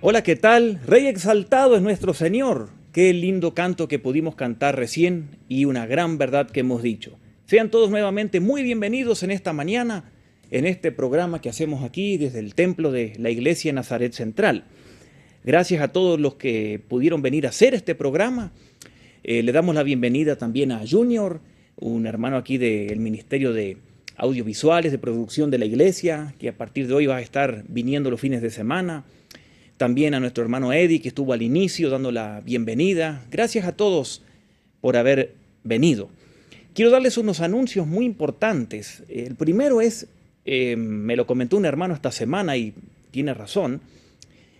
Hola, ¿qué tal? Rey exaltado es nuestro Señor. Qué lindo canto que pudimos cantar recién y una gran verdad que hemos dicho. Sean todos nuevamente muy bienvenidos en esta mañana, en este programa que hacemos aquí desde el templo de la Iglesia Nazaret Central. Gracias a todos los que pudieron venir a hacer este programa. Le damos la bienvenida también a Junior, un hermano aquí del Ministerio de Audiovisuales, de Producción de la Iglesia, que a partir de hoy va a estar viniendo los fines de semana. También a nuestro hermano Eddie, que estuvo al inicio dando la bienvenida. Gracias a todos por haber venido. Quiero darles unos anuncios muy importantes. El primero es, me lo comentó un hermano esta semana y tiene razón.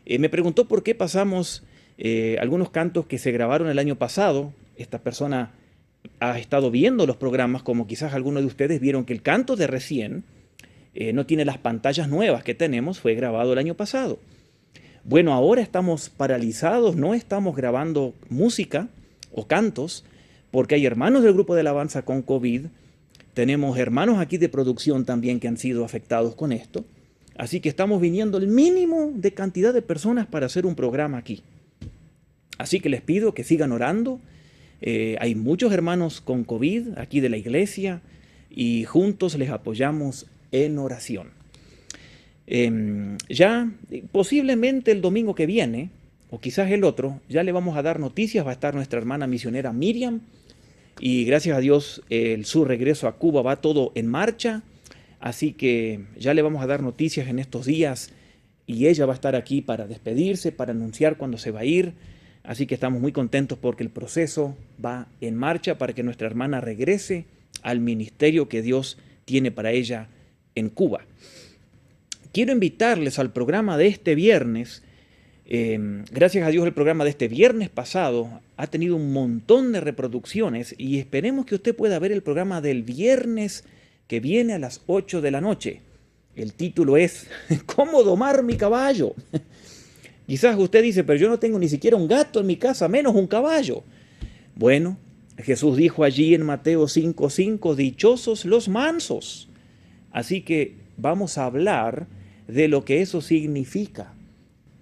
Me preguntó por qué pasamos algunos cantos que se grabaron el año pasado. Esta persona ha estado viendo los programas, como quizás algunos de ustedes vieron que el canto de recién no tiene las pantallas nuevas que tenemos, fue grabado el año pasado. Bueno, ahora estamos paralizados, no estamos grabando música o cantos, porque hay hermanos del grupo de alabanza con COVID, tenemos hermanos aquí de producción también que han sido afectados con esto, así que estamos viniendo el mínimo de cantidad de personas para hacer un programa aquí. Así que les pido que sigan orando, hay muchos hermanos con COVID aquí de la iglesia y juntos les apoyamos en oración. Ya posiblemente el domingo que viene, o quizás el otro, ya le vamos a dar noticias, va a estar nuestra hermana misionera Miriam, y gracias a Dios su regreso a Cuba va todo en marcha, así que ya le vamos a dar noticias en estos días, y ella va a estar aquí para despedirse, para anunciar cuándo se va a ir, así que estamos muy contentos porque el proceso va en marcha para que nuestra hermana regrese al ministerio que Dios tiene para ella en Cuba. Quiero invitarles al programa de este viernes. Gracias a Dios el programa de este viernes pasado ha tenido un montón de reproducciones y esperemos que usted pueda ver el programa del viernes que viene a las 8 de la noche. El título es ¿Cómo domar mi caballo? Quizás usted dice, pero yo no tengo ni siquiera un gato en mi casa, menos un caballo. Bueno, Jesús dijo allí en Mateo 5:5, dichosos los mansos. Así que vamos a hablar de lo que eso significa.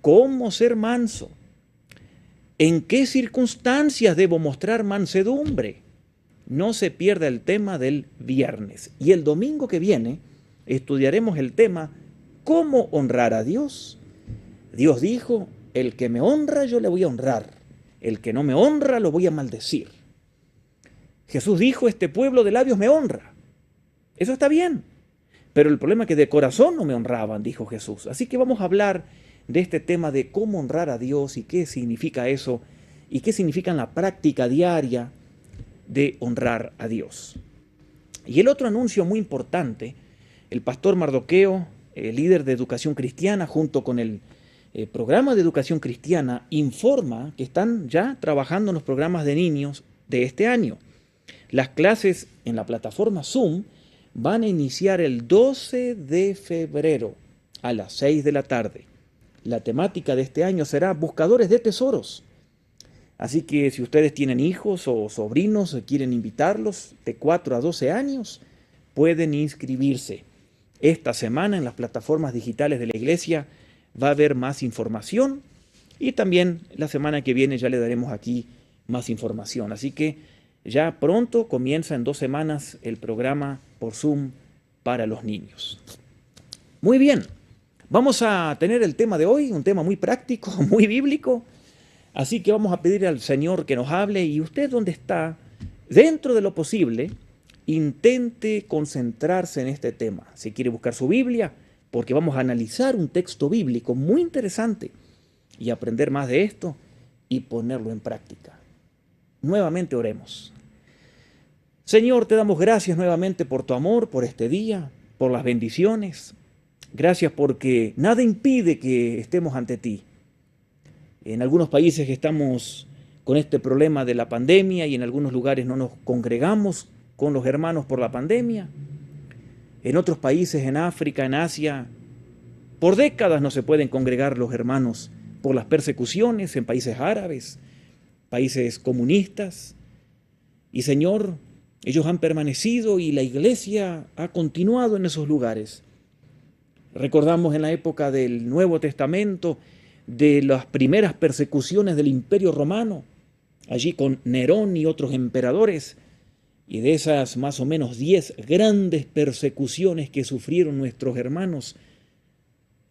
¿Cómo ser manso? ¿En qué circunstancias debo mostrar mansedumbre? No se pierda el tema del viernes. Y el domingo que viene estudiaremos el tema ¿cómo honrar a Dios? Dios dijo, el que me honra yo le voy a honrar, el que no me honra lo voy a maldecir. Jesús dijo, este pueblo de labios me honra. Eso está bien. Pero el problema es que de corazón no me honraban, dijo Jesús. Así que vamos a hablar de este tema de cómo honrar a Dios y qué significa eso y qué significa en la práctica diaria de honrar a Dios. Y el otro anuncio muy importante, el pastor Mardoqueo, el líder de educación cristiana, junto con el programa de educación cristiana, informa que están ya trabajando en los programas de niños de este año. Las clases en la plataforma Zoom van a iniciar el 12 de febrero a las 6 de la tarde. La temática de este año será buscadores de tesoros. Así que si ustedes tienen hijos o sobrinos o quieren invitarlos de 4 a 12 años, pueden inscribirse. Esta semana en las plataformas digitales de la iglesia va a haber más información y también la semana que viene ya le daremos aquí más información. Así que ya pronto comienza en 2 semanas el programa por Zoom para los niños. Muy bien, vamos a tener el tema de hoy, un tema muy práctico, muy bíblico. Así que vamos a pedir al Señor que nos hable y usted donde está, dentro de lo posible, intente concentrarse en este tema. Si quiere buscar su Biblia, porque vamos a analizar un texto bíblico muy interesante y aprender más de esto y ponerlo en práctica. Nuevamente oremos. Señor, te damos gracias nuevamente por tu amor, por este día, por las bendiciones. Gracias porque nada impide que estemos ante ti. En algunos países estamos con este problema de la pandemia y en algunos lugares no nos congregamos con los hermanos por la pandemia. En otros países, en África, en Asia, por décadas no se pueden congregar los hermanos por las persecuciones en países árabes, países comunistas. Y Señor, ellos han permanecido y la iglesia ha continuado en esos lugares. Recordamos en la época del Nuevo Testamento de las primeras persecuciones del Imperio Romano, allí con Nerón y otros emperadores, y de esas más o menos 10 grandes persecuciones que sufrieron nuestros hermanos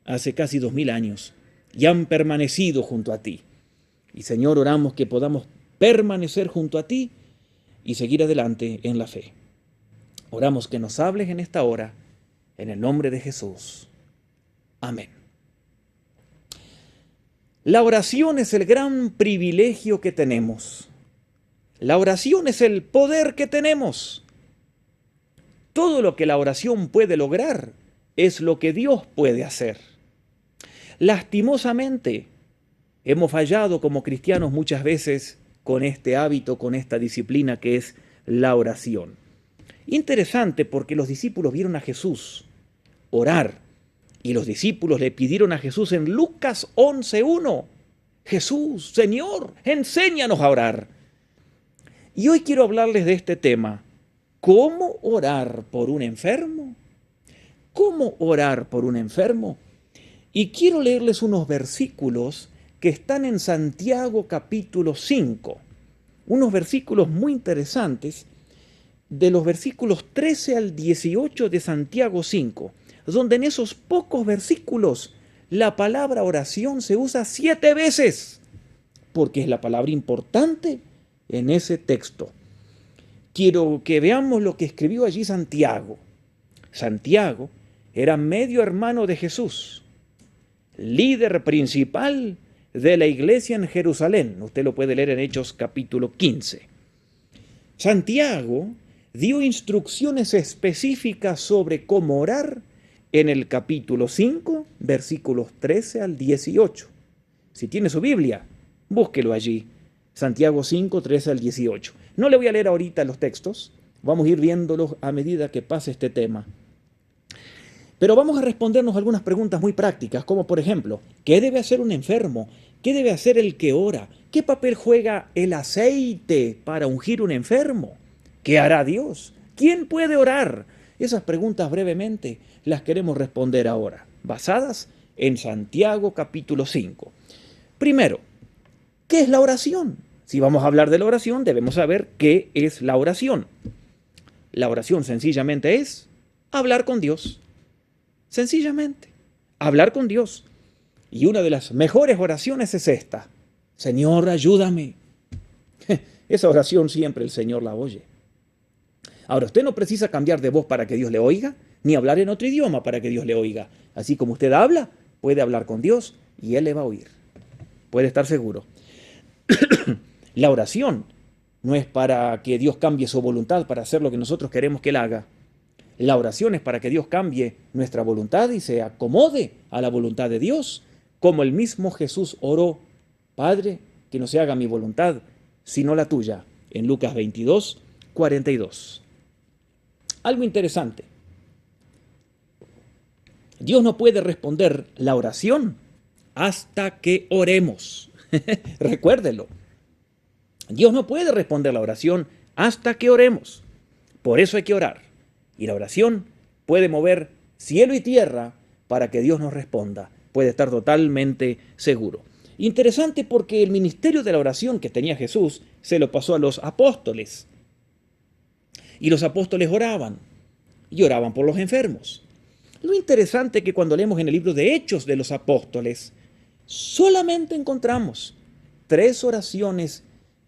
hace casi 2000 años, y han permanecido junto a ti. Y Señor, oramos que podamos permanecer junto a ti y seguir adelante en la fe. Oramos que nos hables en esta hora, en el nombre de Jesús. Amén. La oración es el gran privilegio que tenemos. La oración es el poder que tenemos. Todo lo que la oración puede lograr es lo que Dios puede hacer. Lastimosamente, hemos fallado como cristianos muchas veces con este hábito, con esta disciplina que es la oración. Interesante porque los discípulos vieron a Jesús orar y los discípulos le pidieron a Jesús en Lucas 11:1, Jesús, Señor, enséñanos a orar. Y hoy quiero hablarles de este tema, ¿cómo orar por un enfermo? ¿Cómo orar por un enfermo? Y quiero leerles unos versículos que están en Santiago capítulo 5, unos versículos muy interesantes, de los versículos 13 al 18 de Santiago 5, donde en esos pocos versículos la palabra oración se usa 7 veces, porque es la palabra importante en ese texto. Quiero que veamos lo que escribió allí Santiago. Santiago era medio hermano de Jesús, líder principal de la iglesia en Jerusalén. Usted lo puede leer en Hechos capítulo 15. Santiago dio instrucciones específicas sobre cómo orar en el capítulo 5, versículos 13 al 18. Si tiene su Biblia, búsquelo allí. Santiago 5, 13 al 18. No le voy a leer ahorita los textos, vamos a ir viéndolos a medida que pase este tema. Pero vamos a respondernos algunas preguntas muy prácticas, como por ejemplo, ¿qué debe hacer un enfermo? ¿Qué debe hacer el que ora? ¿Qué papel juega el aceite para ungir un enfermo? ¿Qué hará Dios? ¿Quién puede orar? Esas preguntas brevemente las queremos responder ahora, basadas en Santiago capítulo 5. Primero, ¿qué es la oración? Si vamos a hablar de la oración, debemos saber qué es la oración. La oración sencillamente es hablar con Dios. Sencillamente, hablar con Dios. Y una de las mejores oraciones es esta: Señor, ayúdame. Esa oración siempre el Señor la oye. Ahora, usted no precisa cambiar de voz para que Dios le oiga, ni hablar en otro idioma para que Dios le oiga. Así como usted habla, puede hablar con Dios y Él le va a oír. Puede estar seguro. La oración no es para que Dios cambie su voluntad para hacer lo que nosotros queremos que Él haga. La oración es para que Dios cambie nuestra voluntad y se acomode a la voluntad de Dios, como el mismo Jesús oró: Padre, que no se haga mi voluntad, sino la tuya, en Lucas 22, 42. Algo interesante. Dios no puede responder la oración hasta que oremos. Recuérdelo. Dios no puede responder la oración hasta que oremos. Por eso hay que orar. Y la oración puede mover cielo y tierra para que Dios nos responda. Puede estar totalmente seguro. Interesante porque el ministerio de la oración que tenía Jesús se lo pasó a los apóstoles. Y los apóstoles oraban. Y oraban por los enfermos. Lo interesante es que cuando leemos en el libro de Hechos de los Apóstoles, solamente encontramos 3 oraciones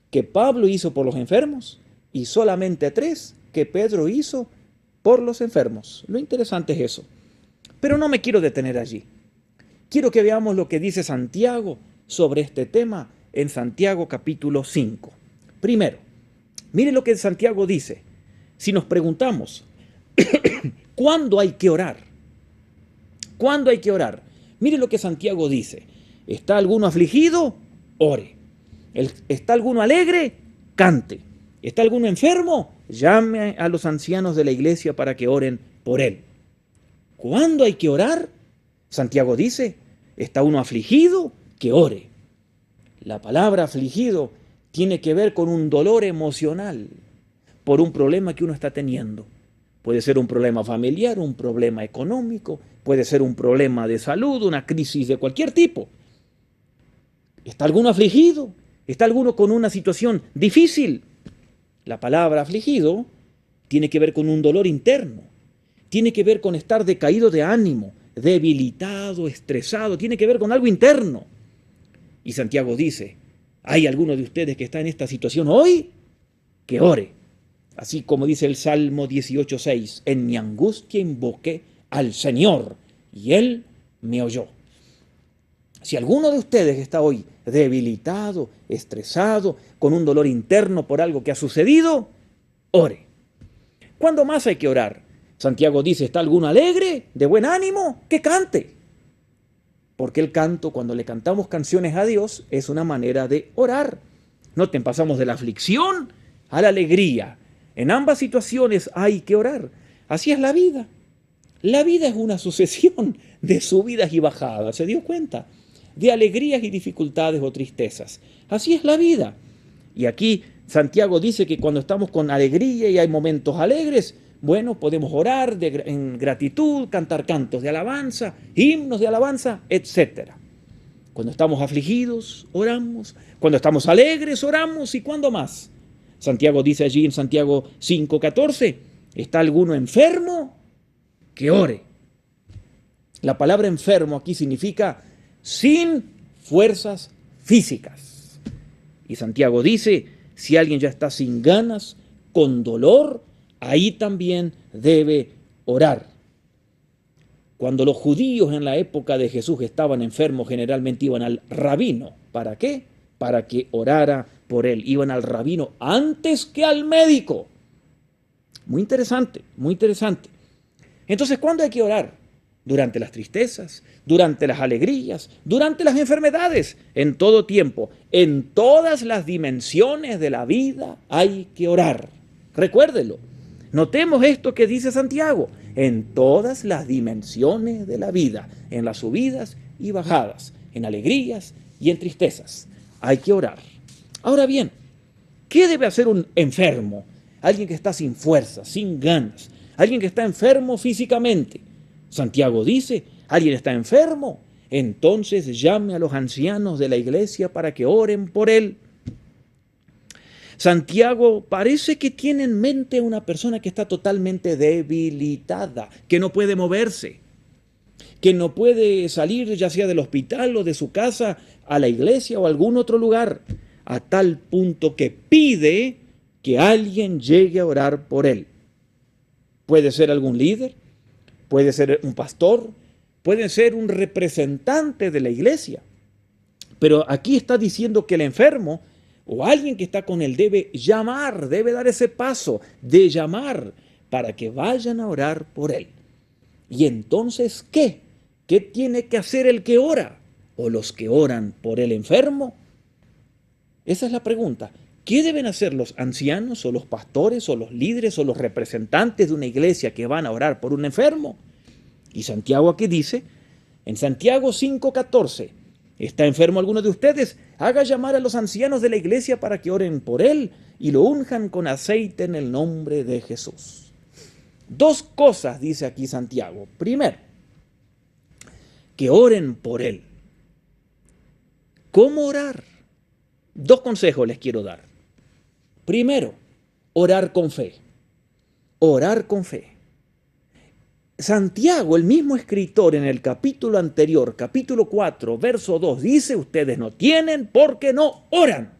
que Pablo hizo por los enfermos y solamente 3 que Pedro hizo por los enfermos. Lo interesante es eso. Pero no me quiero detener allí. Quiero que veamos lo que dice Santiago sobre este tema en Santiago capítulo 5. Primero, mire lo que Santiago dice. Si nos preguntamos, ¿cuándo hay que orar? ¿Cuándo hay que orar? Mire lo que Santiago dice. ¿Está alguno afligido? Ore. ¿Está alguno alegre? Cante. ¿Está alguno enfermo? Llame a los ancianos de la iglesia para que oren por él. ¿Cuándo hay que orar? Santiago dice, ¿está uno afligido? Que ore. La palabra afligido tiene que ver con un dolor emocional por un problema que uno está teniendo. Puede ser un problema familiar, un problema económico, puede ser un problema de salud, una crisis de cualquier tipo. ¿Está alguno afligido? ¿Está alguno con una situación difícil? La palabra afligido tiene que ver con un dolor interno, tiene que ver con estar decaído de ánimo, debilitado, estresado, tiene que ver con algo interno. Y Santiago dice, ¿hay alguno de ustedes que está en esta situación hoy? Que ore. Así como dice el Salmo 18:6, en mi angustia invoqué al Señor y Él me oyó. Si alguno de ustedes está hoy debilitado, estresado, con un dolor interno por algo que ha sucedido, ore. ¿Cuándo más hay que orar? Santiago dice, ¿está alguno alegre, de buen ánimo? Que cante. Porque el canto, cuando le cantamos canciones a Dios, es una manera de orar. Noten, pasamos de la aflicción a la alegría. En ambas situaciones hay que orar. Así es la vida. La vida es una sucesión de subidas y bajadas, ¿se dio cuenta? De alegrías y dificultades o tristezas. Así es la vida. Y aquí Santiago dice que cuando estamos con alegría y hay momentos alegres, bueno, podemos orar en gratitud, cantar cantos de alabanza, himnos de alabanza, etc. Cuando estamos afligidos, oramos. Cuando estamos alegres, oramos. ¿Y cuándo más? Santiago dice allí en Santiago 5:14, ¿está alguno enfermo? Que ore. La palabra enfermo aquí significa sin fuerzas físicas. Y Santiago dice, si alguien ya está sin ganas, con dolor, ahí también debe orar. Cuando los judíos en la época de Jesús estaban enfermos, generalmente iban al rabino. ¿Para qué? Para que orara por él. Iban al rabino antes que al médico. Muy interesante, muy interesante. Entonces, ¿cuándo hay que orar? Durante las tristezas, durante las alegrías, durante las enfermedades, en todo tiempo, en todas las dimensiones de la vida hay que orar. Recuérdelo. Notemos esto que dice Santiago, en todas las dimensiones de la vida, en las subidas y bajadas, en alegrías y en tristezas. Hay que orar. Ahora bien, ¿qué debe hacer un enfermo? Alguien que está sin fuerza, sin ganas, alguien que está enfermo físicamente. Santiago dice, ¿alguien está enfermo? Entonces llame a los ancianos de la iglesia para que oren por él. Santiago parece que tiene en mente una persona que está totalmente debilitada, que no puede moverse, que no puede salir ya sea del hospital o de su casa a la iglesia o a algún otro lugar, a tal punto que pide que alguien llegue a orar por él. Puede ser algún líder, puede ser un pastor, puede ser un representante de la iglesia, pero aquí está diciendo que el enfermo o alguien que está con él debe llamar, debe dar ese paso de llamar para que vayan a orar por él. Y entonces, ¿qué? ¿Qué tiene que hacer el que ora? ¿O los que oran por el enfermo? Esa es la pregunta. ¿Qué deben hacer los ancianos o los pastores o los líderes o los representantes de una iglesia que van a orar por un enfermo? Y Santiago aquí dice, en Santiago 5:14, ¿está enfermo alguno de ustedes? Haga llamar a los ancianos de la iglesia para que oren por él y lo unjan con aceite en el nombre de Jesús. Dos cosas dice aquí Santiago. Primero, que oren por él. ¿Cómo orar? Dos consejos les quiero dar. Primero, orar con fe. Orar con fe. Santiago, el mismo escritor en el capítulo anterior, capítulo 4, verso 2, dice, ustedes no tienen porque no oran.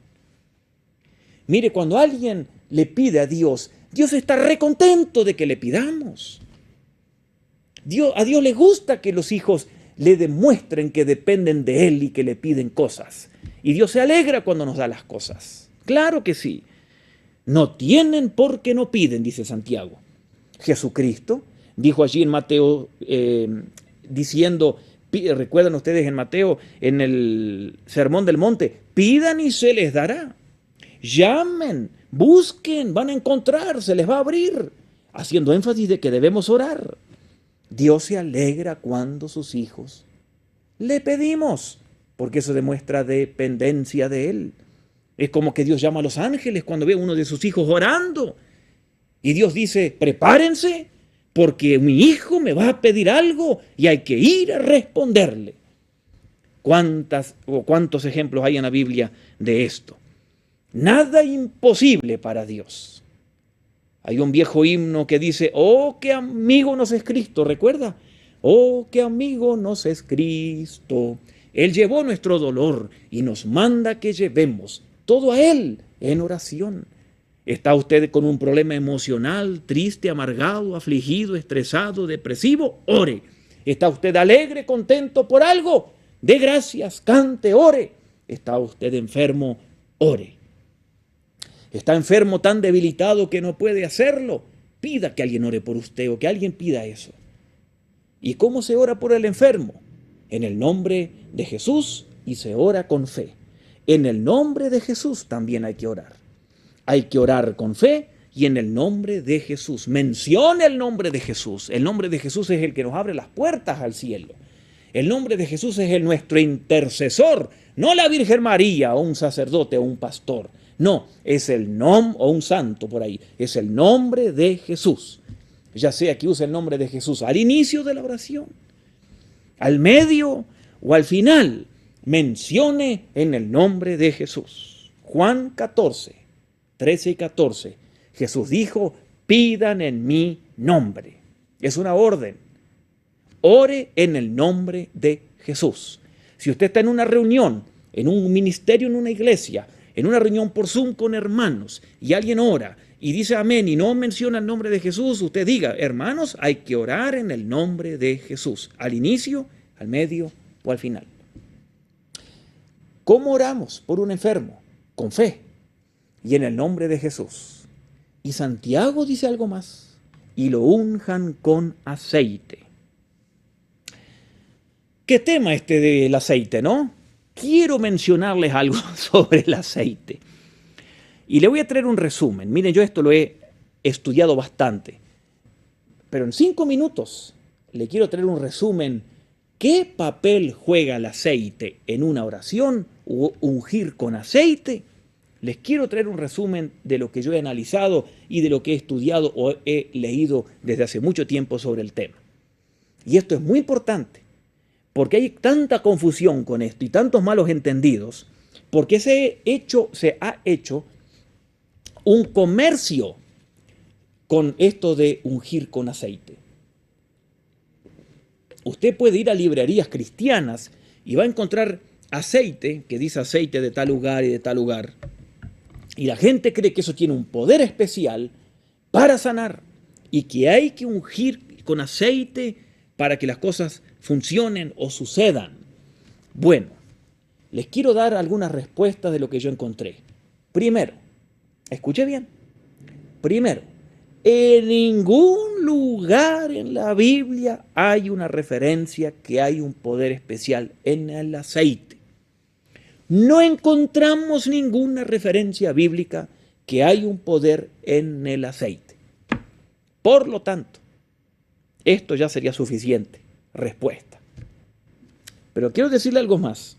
Mire, cuando alguien le pide a Dios, Dios está recontento de que le pidamos. A Dios le gusta que los hijos le demuestren que dependen de Él y que le piden cosas. Y Dios se alegra cuando nos da las cosas. Claro que sí. No tienen porque no piden, dice Santiago. Jesucristo dijo allí en Mateo, diciendo, recuerdan ustedes en Mateo, en el Sermón del Monte, pidan y se les dará. Llamen, busquen, van a encontrar, se les va a abrir. Haciendo énfasis de que debemos orar. Dios se alegra cuando sus hijos le pedimos, porque eso demuestra dependencia de Él. Es como que Dios llama a los ángeles cuando ve a uno de sus hijos orando. Y Dios dice, prepárense, porque mi hijo me va a pedir algo y hay que ir a responderle. ¿Cuántos ejemplos hay en la Biblia de esto? Nada imposible para Dios. Hay un viejo himno que dice, oh, qué amigo nos es Cristo, ¿recuerda? Oh, qué amigo nos es Cristo. Él llevó nuestro dolor y nos manda que llevemos todo a Él en oración. ¿Está usted con un problema emocional, triste, amargado, afligido, estresado, depresivo? Ore. ¿Está usted alegre, contento por algo? Dé gracias, cante, ore. ¿Está usted enfermo? Ore. ¿Está enfermo tan debilitado que no puede hacerlo? Pida que alguien ore por usted o que alguien pida eso. ¿Y cómo se ora por el enfermo? En el nombre de Jesús y se ora con fe. En el nombre de Jesús también hay que orar. Hay que orar con fe y en el nombre de Jesús. Mencione el nombre de Jesús. El nombre de Jesús es el que nos abre las puertas al cielo. El nombre de Jesús es el nuestro intercesor, no la Virgen María o un sacerdote o un pastor. No, es el nombre, o un santo por ahí, es el nombre de Jesús. Ya sea que use el nombre de Jesús al inicio de la oración, al medio o al final, mencione en el nombre de Jesús. Juan 14, 13 y 14, Jesús dijo, pidan en mi nombre. Es una orden. Ore en el nombre de Jesús. Si usted está en una reunión, en un ministerio, en una iglesia, en una reunión por Zoom con hermanos, y alguien ora y dice amén y no menciona el nombre de Jesús, usted diga, hermanos, hay que orar en el nombre de Jesús, al inicio, al medio o al final. ¿Cómo oramos por un enfermo? Con fe y en el nombre de Jesús. Y Santiago dice algo más, y lo unjan con aceite. ¿Qué tema este del aceite, no? Quiero mencionarles algo sobre el aceite. Y le voy a traer un resumen. Miren, yo esto lo he estudiado bastante. Pero en 5 minutos le quiero traer un resumen. ¿Qué papel juega el aceite en una oración o ungir con aceite? Les quiero traer un resumen de lo que yo he analizado y de lo que he estudiado o he leído desde hace mucho tiempo sobre el tema. Y esto es muy importante. Porque hay tanta confusión con esto y tantos malos entendidos, porque se ha hecho un comercio con esto de ungir con aceite. Usted puede ir a librerías cristianas y va a encontrar aceite, que dice aceite de tal lugar y de tal lugar, y la gente cree que eso tiene un poder especial para sanar y que hay que ungir con aceite para que las cosas funcionen o sucedan. Bueno, les quiero dar algunas respuestas de lo que yo encontré. Primero, escuche bien. Primero, en ningún lugar en la Biblia hay una referencia que hay un poder especial en el aceite. No encontramos ninguna referencia bíblica que hay un poder en el aceite. Por lo tanto, esto ya sería suficiente respuesta. Pero quiero decirle algo más.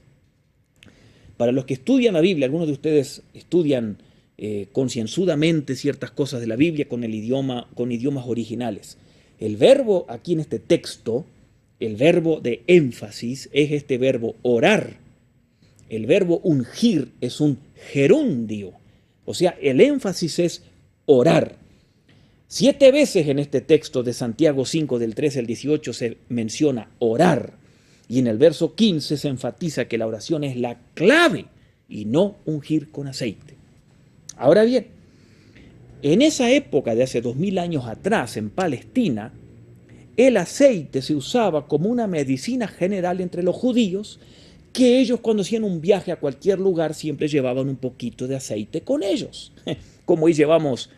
Para los que estudian la Biblia, algunos de ustedes estudian concienzudamente ciertas cosas de la Biblia con idiomas originales. El verbo aquí en este texto, el verbo de énfasis, es este verbo orar. El verbo ungir es un gerundio. O sea, el énfasis es orar. 7 veces en este texto de Santiago 5, del 13 al 18, se menciona orar. Y en el verso 15 se enfatiza que la oración es la clave y no ungir con aceite. Ahora bien, en esa época de hace 2000 años atrás, en Palestina, el aceite se usaba como una medicina general entre los judíos, que ellos cuando hacían un viaje a cualquier lugar siempre llevaban un poquito de aceite con ellos. Como hoy llevamos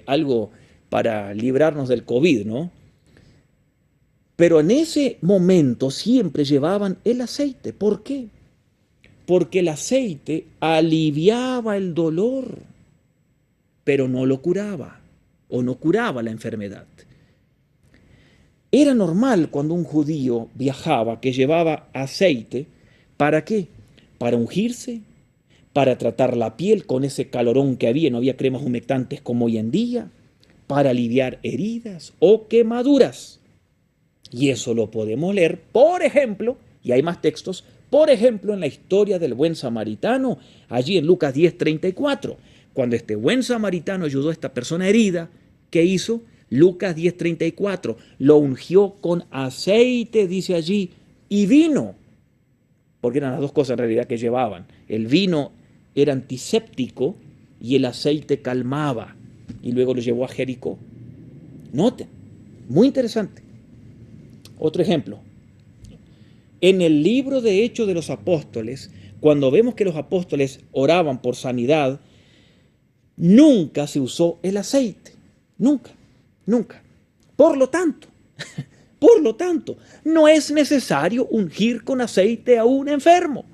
algo para librarnos del COVID, ¿no? Pero en ese momento siempre llevaban el aceite. ¿Por qué? Porque el aceite aliviaba el dolor, pero no lo curaba, o no curaba la enfermedad. Era normal cuando un judío viajaba que llevaba aceite. ¿Para qué? Para ungirse, para tratar la piel con ese calorón que había, no había cremas humectantes como hoy en día, para aliviar heridas o quemaduras. Y eso lo podemos leer, por ejemplo, y hay más textos, Por ejemplo, en la historia del buen samaritano, allí en Lucas 10:34, cuando este buen samaritano ayudó a esta persona herida, ¿qué hizo? Lucas 10:34, lo ungió con aceite, dice allí, y vino, porque eran las dos cosas en realidad que llevaban. El vino era antiséptico y el aceite calmaba, y luego lo llevó a Jericó. Noten, muy interesante. Otro ejemplo. En el libro de Hechos de los Apóstoles, cuando vemos que los apóstoles oraban por sanidad, nunca se usó el aceite. Nunca, nunca. Por lo tanto, no es necesario ungir con aceite a un enfermo.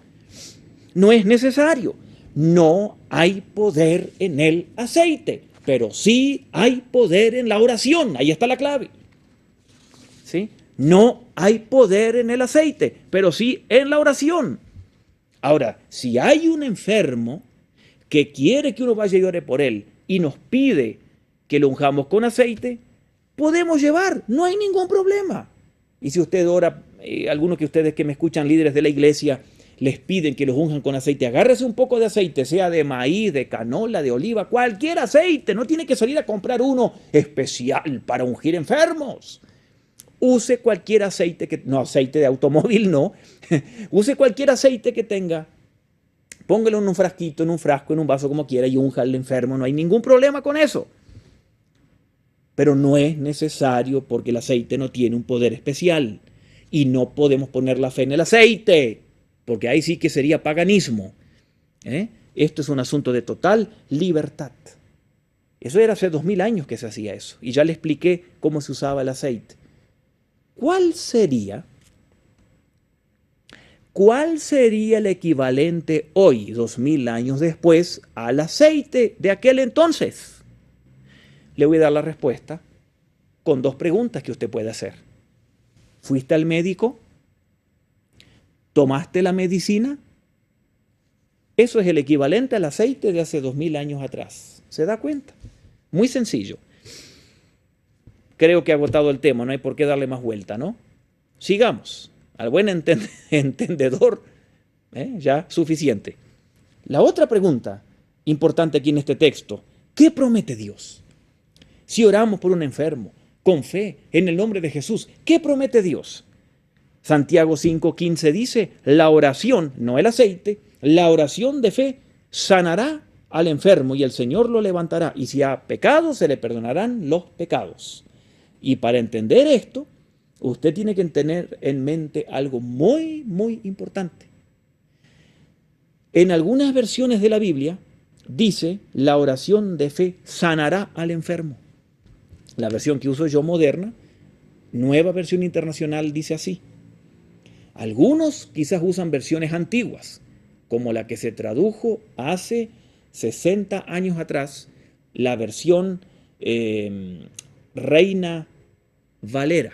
No es necesario. No hay poder en el aceite, pero sí hay poder en la oración. Ahí está la clave. ¿Sí? No hay poder en el aceite, pero sí en la oración. Ahora, si hay un enfermo que quiere que uno vaya y ore por él y nos pide que lo unjamos con aceite, podemos llevar, no hay ningún problema. Y si usted ora, algunos de ustedes que me escuchan, líderes de la iglesia, les piden que los unjan con aceite, agárrese un poco de aceite, sea de maíz, de canola, de oliva, cualquier aceite, no tiene que salir a comprar uno especial para ungir enfermos. Use cualquier aceite, no aceite de automóvil, no. Use cualquier aceite que tenga. Póngalo en un frasquito, en un frasco, en un vaso, como quiera, y unja al enfermo. No hay ningún problema con eso. Pero no es necesario porque el aceite no tiene un poder especial. Y no podemos poner la fe en el aceite, porque ahí sí que sería paganismo. Esto es un asunto de total libertad. Eso era hace 2000 años que se hacía eso. Y ya le expliqué cómo se usaba el aceite. ¿Cuál sería el equivalente hoy, 2000 años después, al aceite de aquel entonces? Le voy a dar la respuesta con dos preguntas que usted puede hacer. ¿Fuiste al médico? ¿Tomaste la medicina? Eso es el equivalente al aceite de hace 2000 años atrás. ¿Se da cuenta? Muy sencillo. Creo que he agotado el tema, no hay por qué darle más vuelta, ¿no? Sigamos. Al buen entendedor, ya suficiente. La otra pregunta importante aquí en este texto, ¿qué promete Dios? Si oramos por un enfermo, con fe, en el nombre de Jesús, ¿qué promete Dios? Santiago 5:15 dice, la oración, no el aceite, la oración de fe sanará al enfermo y el Señor lo levantará. Y si ha pecado, se le perdonarán los pecados. Y para entender esto, usted tiene que tener en mente algo muy, muy importante. En algunas versiones de la Biblia dice, la oración de fe sanará al enfermo. La versión que uso yo moderna, Nueva Versión Internacional, dice así. Algunos quizás usan versiones antiguas, como la que se tradujo hace 60 años atrás, la versión Reina Valera.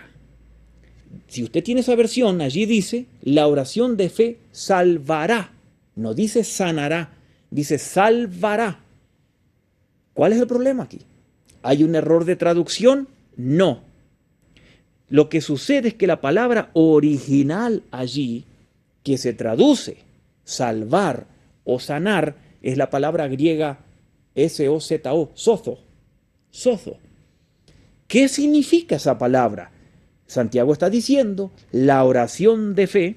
Si usted tiene esa versión, allí dice, la oración de fe salvará. No dice sanará, dice salvará. ¿Cuál es el problema aquí? ¿Hay un error de traducción? No. Lo que sucede es que la palabra original allí, que se traduce salvar o sanar, es la palabra griega S-O-Z-O, sozo. Sozo. ¿Qué significa esa palabra? Santiago está diciendo la oración de fe,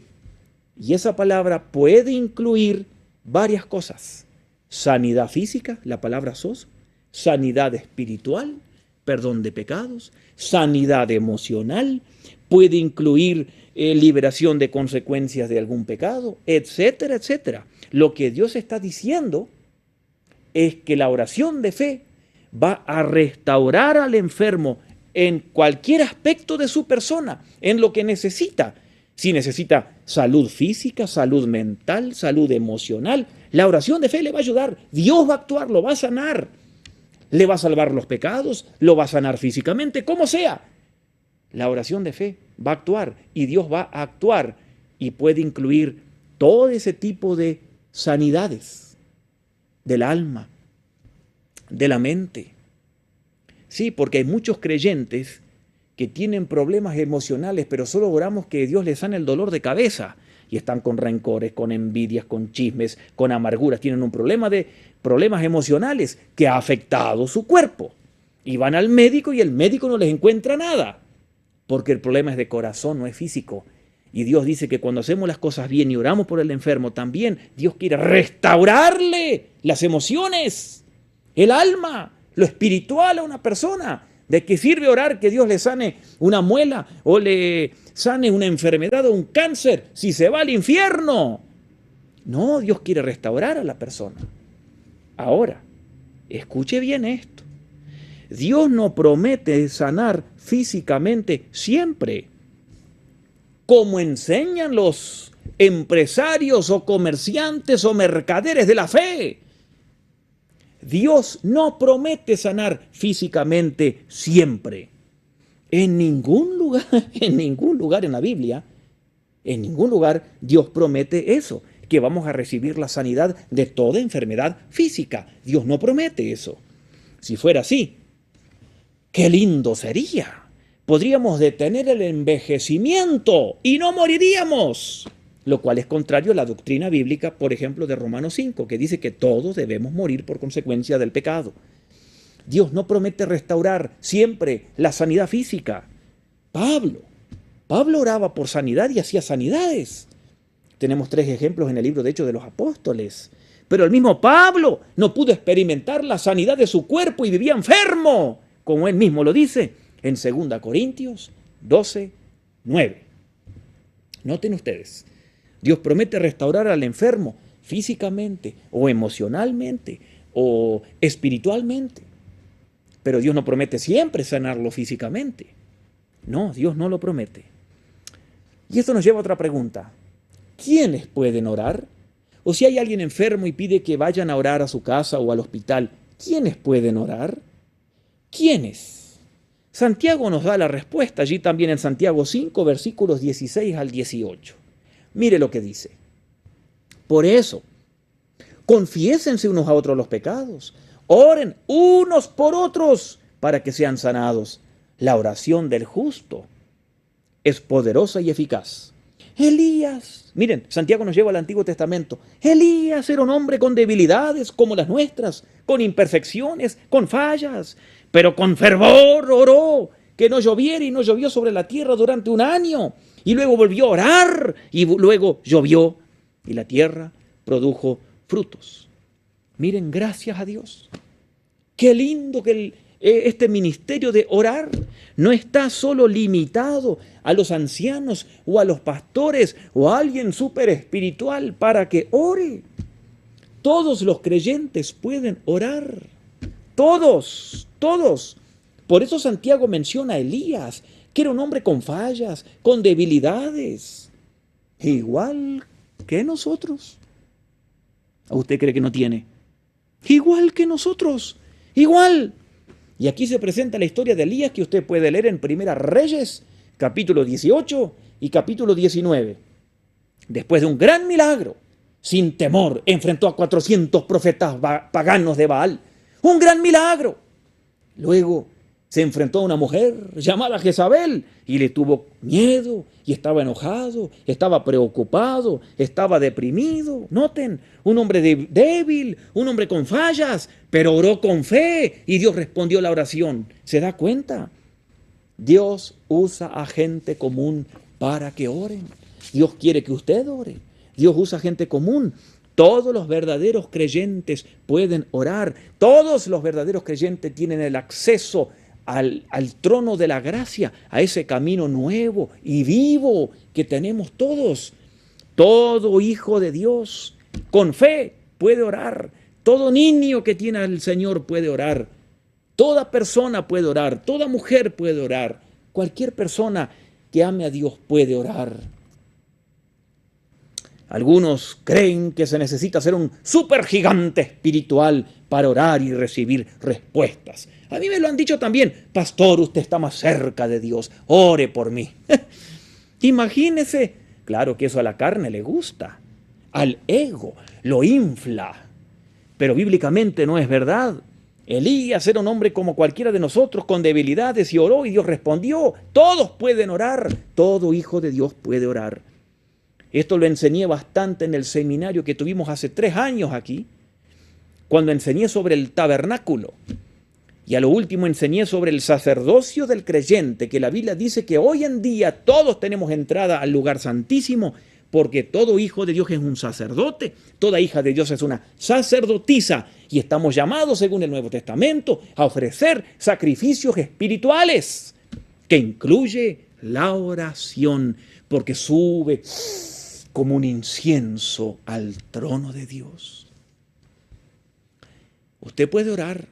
y esa palabra puede incluir varias cosas. Sanidad física, la palabra sos, sanidad espiritual, perdón de pecados, sanidad emocional, puede incluir liberación de consecuencias de algún pecado, etcétera, etcétera. Lo que Dios está diciendo es que la oración de fe va a restaurar al enfermo en cualquier aspecto de su persona, en lo que necesita. Si necesita salud física, salud mental, salud emocional, la oración de fe le va a ayudar. Dios va a actuar, lo va a sanar. Le va a salvar los pecados, lo va a sanar físicamente, como sea. La oración de fe va a actuar y Dios va a actuar y puede incluir todo ese tipo de sanidades del alma, de la mente. Sí, porque hay muchos creyentes que tienen problemas emocionales, pero solo oramos que Dios les sane el dolor de cabeza. y están con rencores, con envidias, con chismes, con amarguras, tienen un problema de problemas emocionales que ha afectado su cuerpo. Y van al médico y el médico no les encuentra nada, porque el problema es de corazón, no es físico. Y Dios dice que cuando hacemos las cosas bien y oramos por el enfermo, también Dios quiere restaurarle las emociones, el alma, lo espiritual a una persona. ¿De qué sirve orar que Dios le sane una muela o le sane una enfermedad o un cáncer si se va al infierno? No, Dios quiere restaurar a la persona. Ahora, escuche bien esto. Dios no promete sanar físicamente siempre, como enseñan los empresarios o comerciantes o mercaderes de la fe. Dios no promete sanar físicamente siempre. En ningún lugar en la Biblia, en ningún lugar Dios promete eso, que vamos a recibir la sanidad de toda enfermedad física. Dios no promete eso. Si fuera así, ¡qué lindo sería! Podríamos detener el envejecimiento y no moriríamos. Lo cual es contrario a la doctrina bíblica, por ejemplo, de Romanos 5, que dice que todos debemos morir por consecuencia del pecado. Dios no promete restaurar siempre la sanidad física. Pablo oraba por sanidad y hacía sanidades. Tenemos 3 ejemplos en el libro de Hechos de los Apóstoles. Pero el mismo Pablo no pudo experimentar la sanidad de su cuerpo y vivía enfermo, como él mismo lo dice en 2 Corintios 12, 9. Noten ustedes, Dios promete restaurar al enfermo físicamente o emocionalmente o espiritualmente. Pero Dios no promete siempre sanarlo físicamente. No, Dios no lo promete. Y esto nos lleva a otra pregunta. ¿Quiénes pueden orar? O si hay alguien enfermo y pide que vayan a orar a su casa o al hospital, ¿quiénes pueden orar? ¿Quiénes? Santiago nos da la respuesta allí también en Santiago 5, versículos 16 al 18. Mire lo que dice. Por eso, confiésense unos a otros los pecados, oren unos por otros para que sean sanados. La oración del justo es poderosa y eficaz. Elías, miren, Santiago nos lleva al Antiguo Testamento. Elías era un hombre con debilidades como las nuestras, con imperfecciones, con fallas, pero con fervor oró que no lloviera y no llovió sobre la tierra durante 1 año. Y luego volvió a orar y luego llovió y la tierra produjo frutos. Miren, gracias a Dios. Qué lindo que este ministerio de orar no está solo limitado a los ancianos o a los pastores o a alguien súper espiritual para que ore. Todos los creyentes pueden orar. Todos. Por eso Santiago menciona a Elías, que era un hombre con fallas, con debilidades, igual que nosotros. ¿A usted cree que no tiene? Igual que nosotros, igual. Y aquí se presenta la historia de Elías que usted puede leer en Primera Reyes, capítulo 18 y capítulo 19. Después de un gran milagro, sin temor, enfrentó a 400 profetas paganos de Baal. Un gran milagro. Luego se enfrentó a una mujer llamada Jezabel y le tuvo miedo y estaba enojado, estaba preocupado, estaba deprimido. Noten, un hombre débil, un hombre con fallas, pero oró con fe y Dios respondió la oración. ¿Se da cuenta? Dios usa a gente común para que oren. Dios quiere que usted ore. Dios usa gente común. Todos los verdaderos creyentes pueden orar. Todos los verdaderos creyentes tienen el acceso al trono de la gracia, a ese camino nuevo y vivo que tenemos todos. Todo hijo de Dios con fe puede orar. Todo niño que tiene al Señor puede orar. Toda persona puede orar. Toda mujer puede orar. Cualquier persona que ame a Dios puede orar. Algunos creen que se necesita ser un supergigante espiritual para orar y recibir respuestas. A mí me lo han dicho también, pastor, usted está más cerca de Dios, ore por mí. Imagínese, claro que eso a la carne le gusta, al ego lo infla, pero bíblicamente no es verdad. Elías era un hombre como cualquiera de nosotros con debilidades y oró y Dios respondió. Todos pueden orar, todo hijo de Dios puede orar. Esto lo enseñé bastante en el seminario que tuvimos hace 3 años aquí, cuando enseñé sobre el tabernáculo. Y a lo último enseñé sobre el sacerdocio del creyente, que la Biblia dice que hoy en día todos tenemos entrada al lugar santísimo, porque todo hijo de Dios es un sacerdote, toda hija de Dios es una sacerdotisa, y estamos llamados, según el Nuevo Testamento, a ofrecer sacrificios espirituales, que incluye la oración, porque sube como un incienso al trono de Dios. Usted puede orar.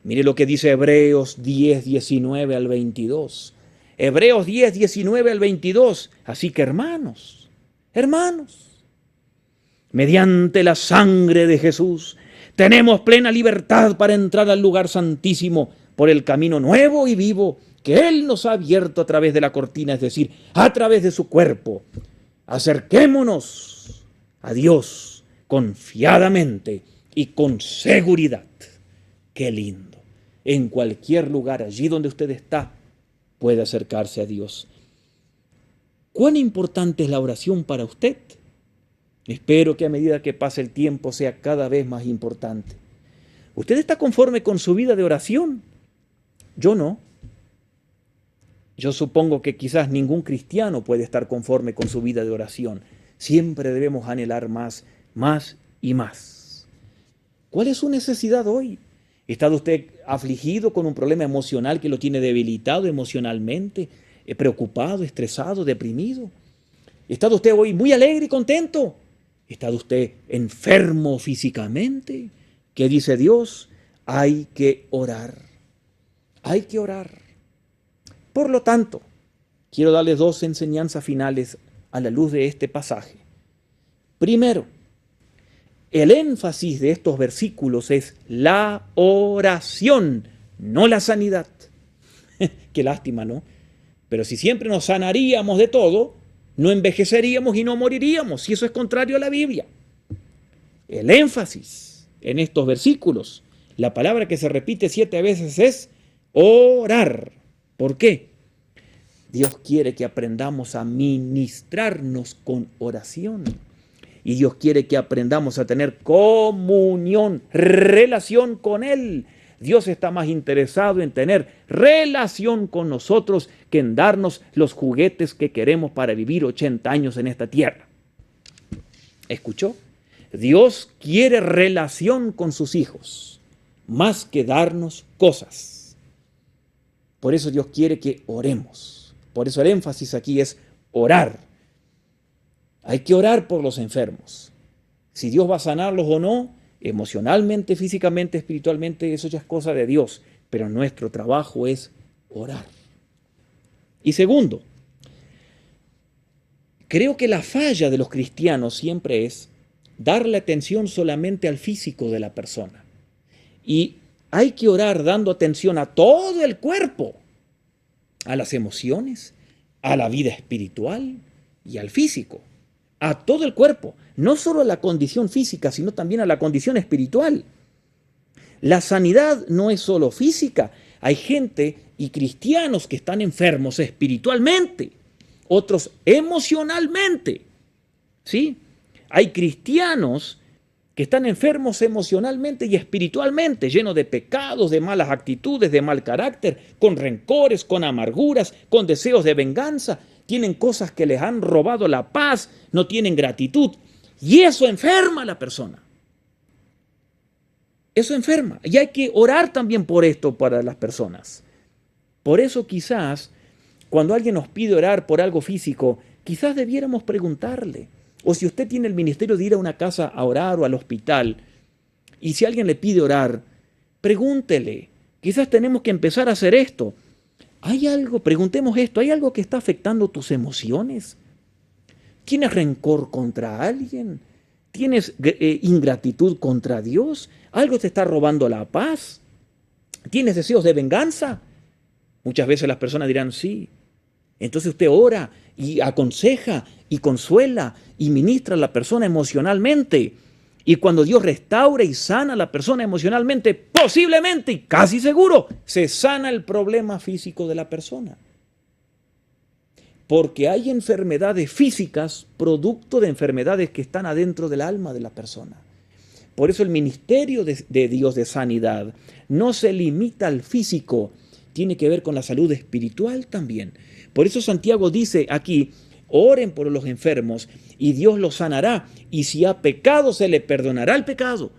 Mire lo que dice Hebreos 10, 19 al 22. Hebreos 10, 19 al 22. Así que hermanos, mediante la sangre de Jesús, tenemos plena libertad para entrar al lugar santísimo por el camino nuevo y vivo que Él nos ha abierto a través de la cortina, es decir, a través de su cuerpo. Acerquémonos a Dios confiadamente y con seguridad. Qué lindo. En cualquier lugar, allí donde usted está, puede acercarse a Dios. ¿Cuán importante es la oración para usted? Espero que a medida que pase el tiempo sea cada vez más importante. ¿Usted está conforme con su vida de oración? Yo no. Yo supongo que quizás ningún cristiano puede estar conforme con su vida de oración. Siempre debemos anhelar más, más y más. ¿Cuál es su necesidad hoy? ¿Está usted afligido con un problema emocional que lo tiene debilitado emocionalmente, preocupado, estresado, deprimido? ¿Está usted hoy muy alegre y contento? ¿Está usted enfermo físicamente? ¿Qué dice Dios? Hay que orar. Hay que orar. Por lo tanto, quiero darles 2 enseñanzas finales a la luz de este pasaje. Primero, el énfasis de estos versículos es la oración, no la sanidad. Qué lástima, ¿no? Pero si siempre nos sanaríamos de todo, no envejeceríamos y no moriríamos, y eso es contrario a la Biblia. El énfasis en estos versículos, la palabra que se repite 7 veces es orar. ¿Por qué? Dios quiere que aprendamos a ministrarnos con oración. Y Dios quiere que aprendamos a tener comunión, relación con Él. Dios está más interesado en tener relación con nosotros que en darnos los juguetes que queremos para vivir 80 años en esta tierra. ¿Escuchó? Dios quiere relación con sus hijos, más que darnos cosas. Por eso Dios quiere que oremos. Por eso el énfasis aquí es orar. Hay que orar por los enfermos. Si Dios va a sanarlos o no, emocionalmente, físicamente, espiritualmente, eso ya es cosa de Dios. Pero nuestro trabajo es orar. Y segundo, creo que la falla de los cristianos siempre es darle atención solamente al físico de la persona. Y hay que orar dando atención a todo el cuerpo, a las emociones, a la vida espiritual y al físico. A todo el cuerpo, no solo a la condición física, sino también a la condición espiritual. La sanidad no es solo física. Hay gente y cristianos que están enfermos espiritualmente, otros emocionalmente. ¿Sí? Hay cristianos que están enfermos emocionalmente y espiritualmente, llenos de pecados, de malas actitudes, de mal carácter, con rencores, con amarguras, con deseos de venganza. Tienen cosas que les han robado la paz, no tienen gratitud. Y eso enferma a la persona. Eso enferma. Y hay que orar también por esto para las personas. Por eso quizás, cuando alguien nos pide orar por algo físico, quizás debiéramos preguntarle. O si usted tiene el ministerio de ir a una casa a orar o al hospital, y si alguien le pide orar, pregúntele. Quizás tenemos que empezar a hacer esto. ¿Hay algo, preguntemos esto, ¿hay algo que está afectando tus emociones? ¿Tienes rencor contra alguien? ¿Tienes ingratitud contra Dios? ¿Algo te está robando la paz? ¿Tienes deseos de venganza? Muchas veces las personas dirán sí. Entonces usted ora y aconseja y consuela y ministra a la persona emocionalmente. Y cuando Dios restaura y sana a la persona emocionalmente, posiblemente y casi seguro, se sana el problema físico de la persona. porque hay enfermedades físicas, producto de enfermedades que están adentro del alma de la persona. Por eso el ministerio de Dios de sanidad no se limita al físico, tiene que ver con la salud espiritual también. Por eso Santiago dice aquí, oren por los enfermos y Dios los sanará. Y si ha pecado, se le perdonará el pecado.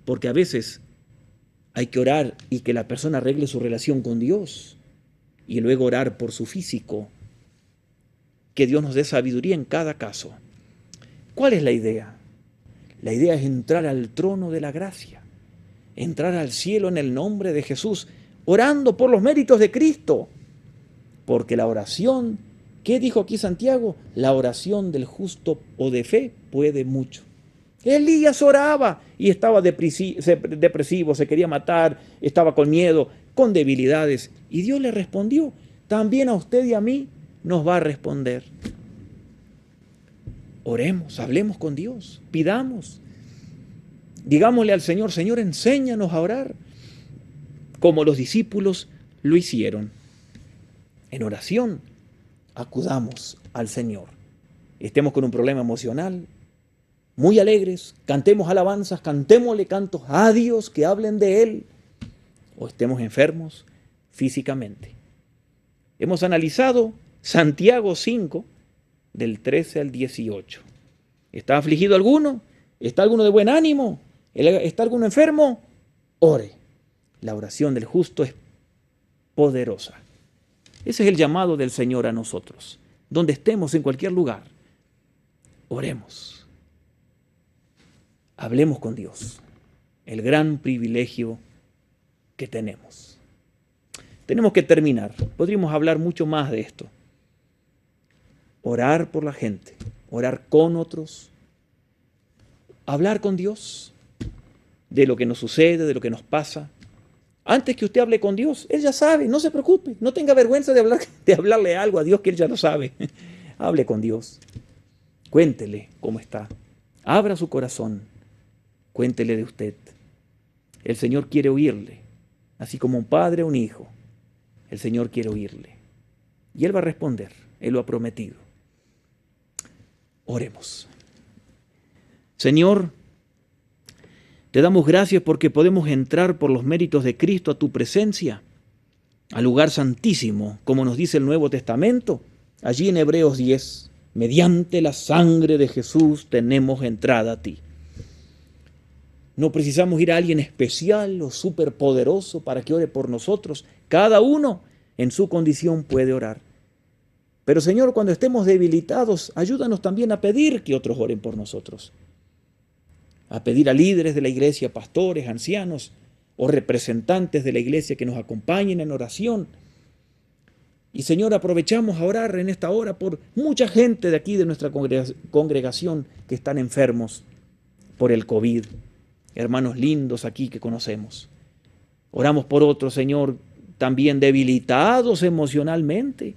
Porque a veces hay que orar y que la persona arregle su relación con Dios y luego orar por su físico. Que Dios nos dé sabiduría en cada caso. ¿Cuál es la idea? La idea es entrar al trono de la gracia, entrar al cielo en el nombre de Jesús, orando por los méritos de Cristo. Porque la oración, ¿qué dijo aquí Santiago? La oración del justo o de fe puede mucho. Elías oraba y estaba depresivo, se quería matar, estaba con miedo, con debilidades. Y Dios le respondió. También a usted y a mí nos va a responder. Oremos, hablemos con Dios, pidamos. Digámosle al Señor, Señor, enséñanos a orar, como los discípulos lo hicieron. En oración, acudamos al Señor. Estemos con un problema emocional, muy alegres, cantemos alabanzas, cantémosle cantos a Dios que hablen de Él, o estemos enfermos físicamente. Hemos analizado Santiago 5, del 13 al 18. ¿Está afligido alguno? ¿Está alguno de buen ánimo? ¿Está alguno enfermo? Ore. La oración del justo es poderosa. Ese es el llamado del Señor a nosotros. Donde estemos, en cualquier lugar, oremos. Hablemos con Dios. El gran privilegio que tenemos. Tenemos que terminar. Podríamos hablar mucho más de esto. Orar por la gente, orar con otros, hablar con Dios de lo que nos sucede, de lo que nos pasa. Antes que usted hable con Dios, Él ya sabe, no se preocupe, no tenga vergüenza de hablarle algo a Dios que Él ya lo sabe. Hable con Dios, cuéntele cómo está, abra su corazón, cuéntele de usted. El Señor quiere oírle, así como un padre a un hijo, el Señor quiere oírle. Y Él va a responder, Él lo ha prometido. Oremos. Señor, te damos gracias porque podemos entrar por los méritos de Cristo a tu presencia, al lugar santísimo, como nos dice el Nuevo Testamento, allí en Hebreos 10, mediante la sangre de Jesús tenemos entrada a ti. No precisamos ir a alguien especial o superpoderoso para que ore por nosotros. Cada uno en su condición puede orar. Pero Señor, cuando estemos debilitados, ayúdanos también a pedir que otros oren por nosotros. A pedir a líderes de la iglesia, pastores, ancianos o representantes de la iglesia que nos acompañen en oración. Y Señor, aprovechamos a orar en esta hora por mucha gente de aquí, de nuestra congregación, que están enfermos por el COVID. Hermanos lindos aquí que conocemos. Oramos por otros, Señor, también debilitados emocionalmente.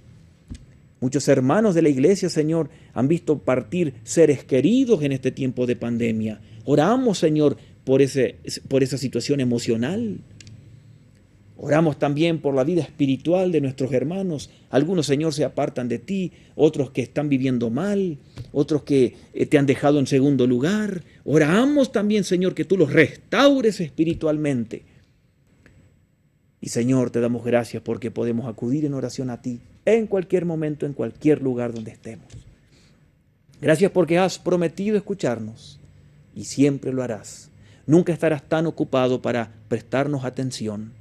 Muchos hermanos de la iglesia, Señor, han visto partir seres queridos en este tiempo de pandemia. Oramos, Señor, por esa situación emocional. Oramos también por la vida espiritual de nuestros hermanos. Algunos, Señor, se apartan de ti, otros que están viviendo mal, otros que te han dejado en segundo lugar. Oramos también, Señor, que tú los restaures espiritualmente. Y, Señor, te damos gracias porque podemos acudir en oración a ti en cualquier momento, en cualquier lugar donde estemos. Gracias porque has prometido escucharnos y siempre lo harás. Nunca estarás tan ocupado para prestarnos atención.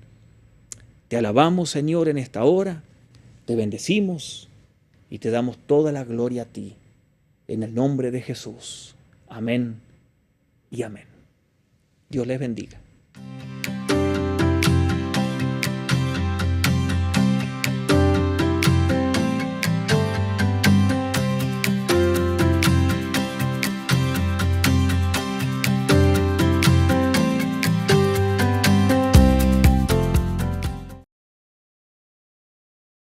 Te alabamos, Señor, en esta hora, te bendecimos y te damos toda la gloria a ti. En el nombre de Jesús. Amén y amén. Dios les bendiga.